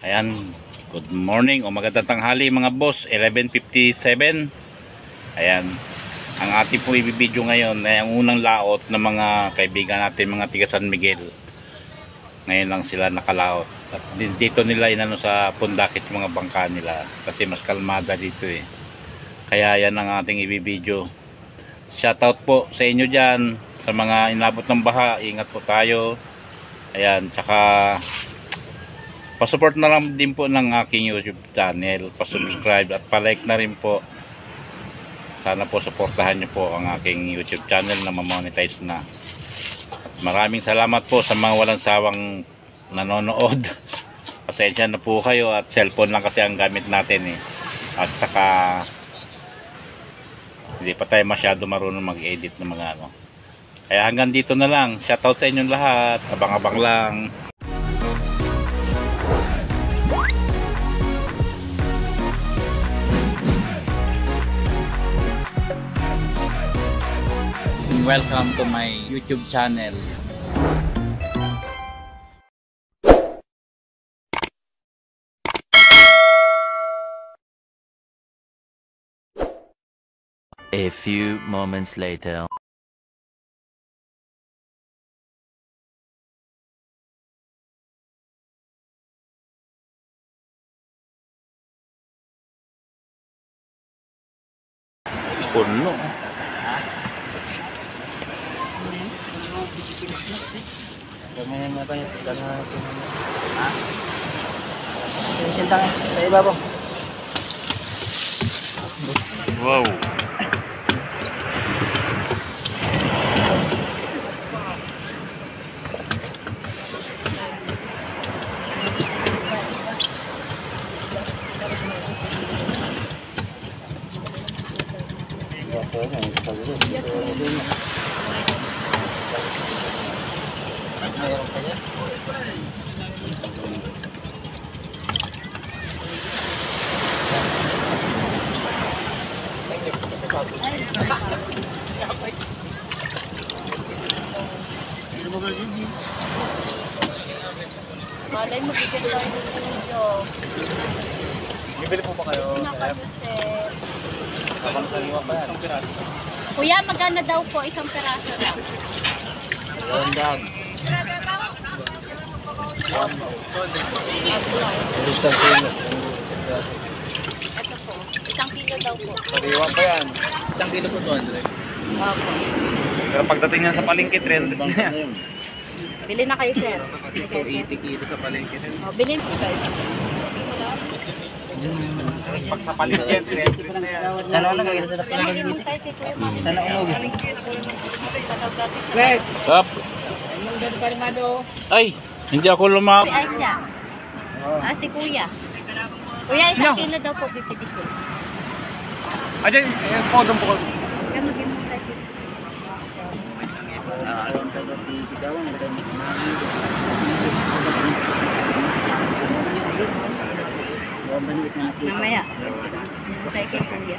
Ayan, good morning o magandang tanghali mga boss, 11:57. Ayan, ang ating po ibibidyo ngayon ay ang unang laot ng mga kaibigan natin, mga tiga San Miguel. Ngayon lang sila nakalaot. At dito nila inano sa pundakit yung mga bangka nila kasi mas kalmada dito eh. Kaya yan ang ating ibibidyo. Shoutout po sa inyo dyan, sa mga inabot ng baha, ingat po tayo. Ayan, tsaka pa-support na lang din po ng aking YouTube channel, pa-subscribe at pa-like na rin po. Sana po suportahan niyo po ang aking YouTube channel na ma-monetize na. At maraming salamat po sa mga walang sawang nanonood. Pasensya na po kayo at cellphone lang kasi ang gamit natin eh. At saka hindi pa tayo masyado marunong mag-edit ng mga ano. Kaya hanggang dito na lang. Shoutout sa inyong lahat. Abang-abang lang. Welcome to my YouTube channel. A few moments later. Puno. Wow. Malay mo, bigyan tayo ng video. Bibili po ba kayo? Pinaka-Joseph. Habang sa liwa pa yan. Kuya, magana daw po, isang peraso lang. Rondang. Ito po, isang kilo daw po. Sariwa pa yan. Isang kilo po 200. Opo. Pero pagdating yan sa palengke, 300 na yan. Bili na kayo, sir. Kasi 280 kilo sa palengke rin. O, bilhin po guys. Pag sa palengke, 300 na yan. Tanaw na kayo sa palengke. Tanaw na. Greg! Up! Ay! Hindi ako lumaki. Si Aisha. Si Kuya. Kuya, isang kilo daw po, pipili ko. Ajay, po doon po. Kaya maging mo tayo. Mamaya. Tayo kay Kuya.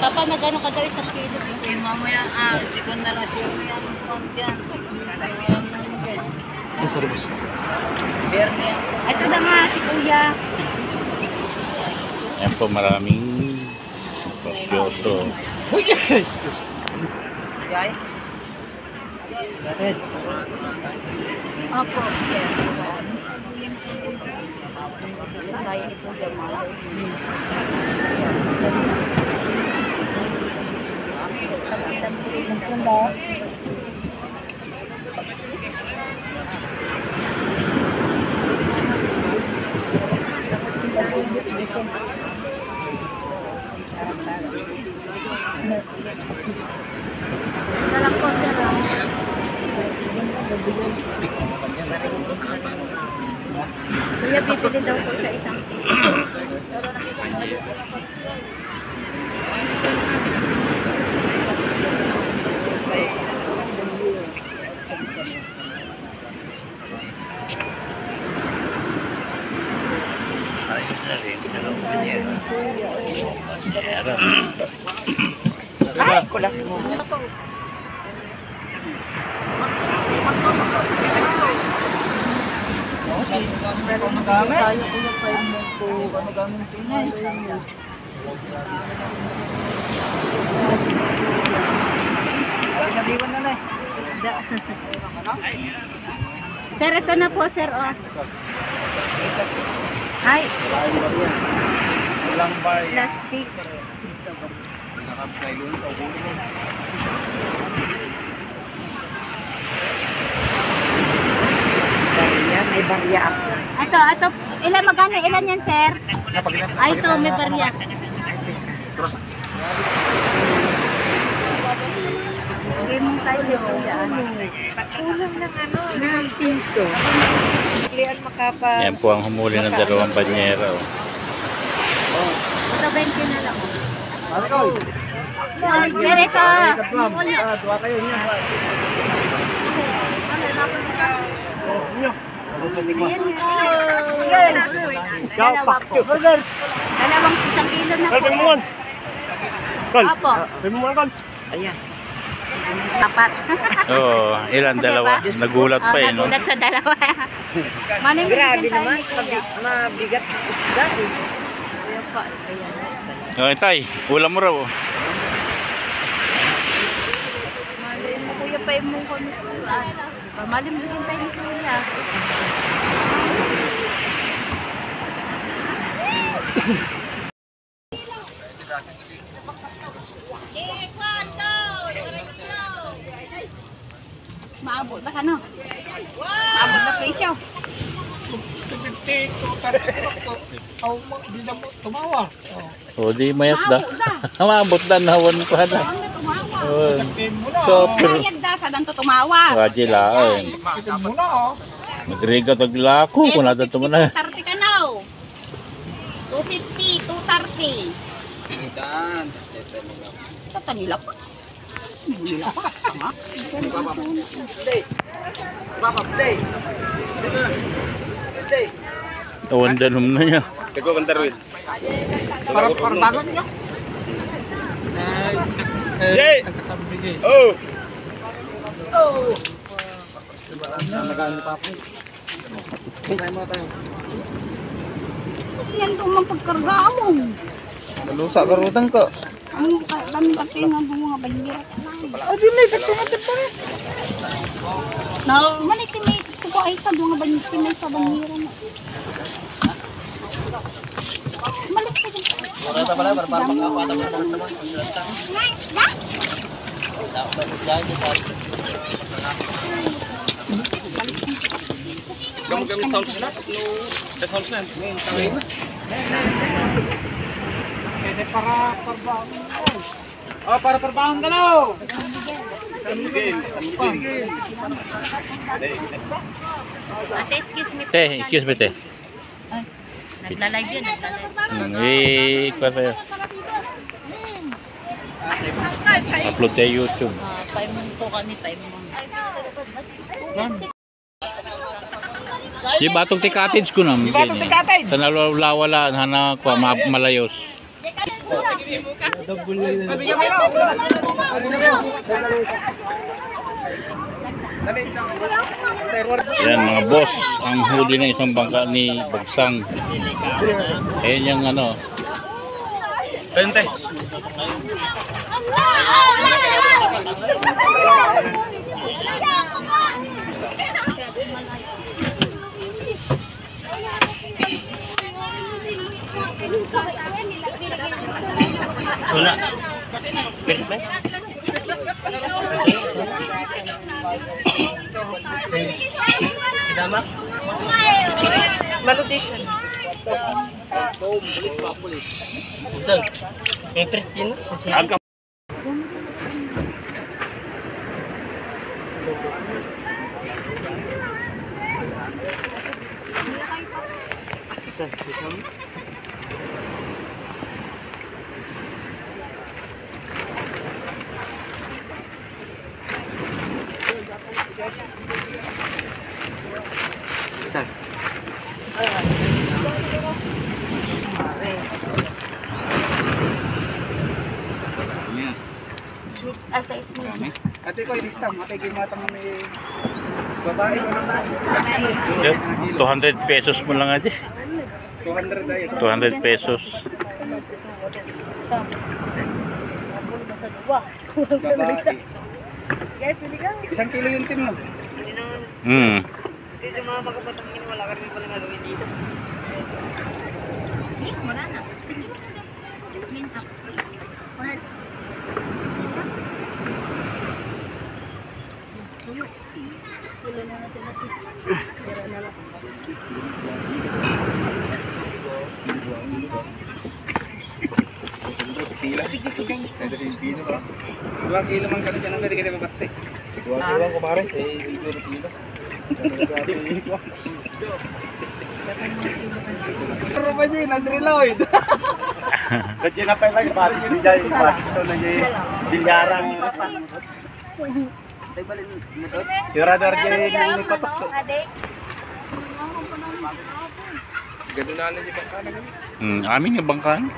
Papa, magano ka daw isang kilo? Mamaya, sikon na lang siya yung konti yan. Sayang naman yan. Ay, sorry boss. Berni yan. Ito na nga si Kuya. Ayan po, maraming pasyoso. Jai? Opo, sir. Kaya ni Kuya Malo. Dalam po, sir. Kuya, bibili daw po sa isang Ay, kulas mo. Sir, ito na po, sir. Oh. Ay, Walang bar. plastic. May barya ako. Ito. Ilan magkano? Ilan yan, sir? Ay, ito, may barya. Bigay mong tayo. Kulang ng ano, ng piso. Kliyan makapal. Yan po ang humuli ng dalawang banyera. Ito, 20 na lang. Sir, ito. Dalawang isang kilo na po. Opo. Ayan. Apat. Oo, ilan? Dalawa. Nagulat pa eh, no? Nagulat sa dalawa. Maling Grabe bigyan tayo naman. ni Kuya. Mabigat isda eh. Ayan po. Ayan. Okay, tay. Ulam mo raw. Kuya pa yung mong kami. Maling bigyan tayo ni Kuya. Maabot na ka, no? Maabot na presyo. Tumawa. O, di mayat da. Maabot na nawan pa na. Ano tumawa? Oo. Mo na. Super. Bayad da sa danto tumawa. Raji lain. Mo na oh. Magriga taglako kung nada to na. 230 ka now. 250, 230. Dan. Sa kanila pa. Nila pa. Tawan danom na niya. Tego kan Darwin. Para bagot niya. Jay. Oh. Yan to mga pagkarga mo. Lusa karutan ko. Ang daming katingan ng mga banyera. Adi may katingan pa rin. Na, maniti may kukuhay ka mga banyera sa banyera na. Malit ka dyan. Ora pala para makapata mo naman. Nice, da? Kamu sounds na. No, sounds na. Tangin na. Para parbahan. Oh, para parbahan ka na. Ate, excuse me. Te, excuse me te. Ay, nagla-live yun, nagla-live. Eh, kwa tayo. Upload tayo YouTube. 5 months po kami, 5 months. Di batong ti cottage ko na. Di batong ti cottage. Tanalawala na kwa malayos. Yan mga boss, ang huli ng isang bangka ni Bagsang. Ayan yung ano. 20. Wala. Malutation. Asa ismo. Ate ko ilistam, ate gimatang may babae. 200 pesos mo lang aja. 200 tayo. 200 pesos. Babae. Guys, pili ka. 1 kilo yung tin mo. Hmm. Kasi sa mga magkapatang wala ka rin pala nga gawin dito. Wala na. Sila. 2 kilo man kami dyan. Pwede ka na mabate. 2 kilo lang kumare. Video na kilo. Pero ba dyan? Nandri Lloyd. Kaya na pa lang. Pari yun dyan. So na dyan. Bilyarang. Tirador dyan. Yung patok. Gano'n na lang yung bangka na gano'n. Amin yung bangkan.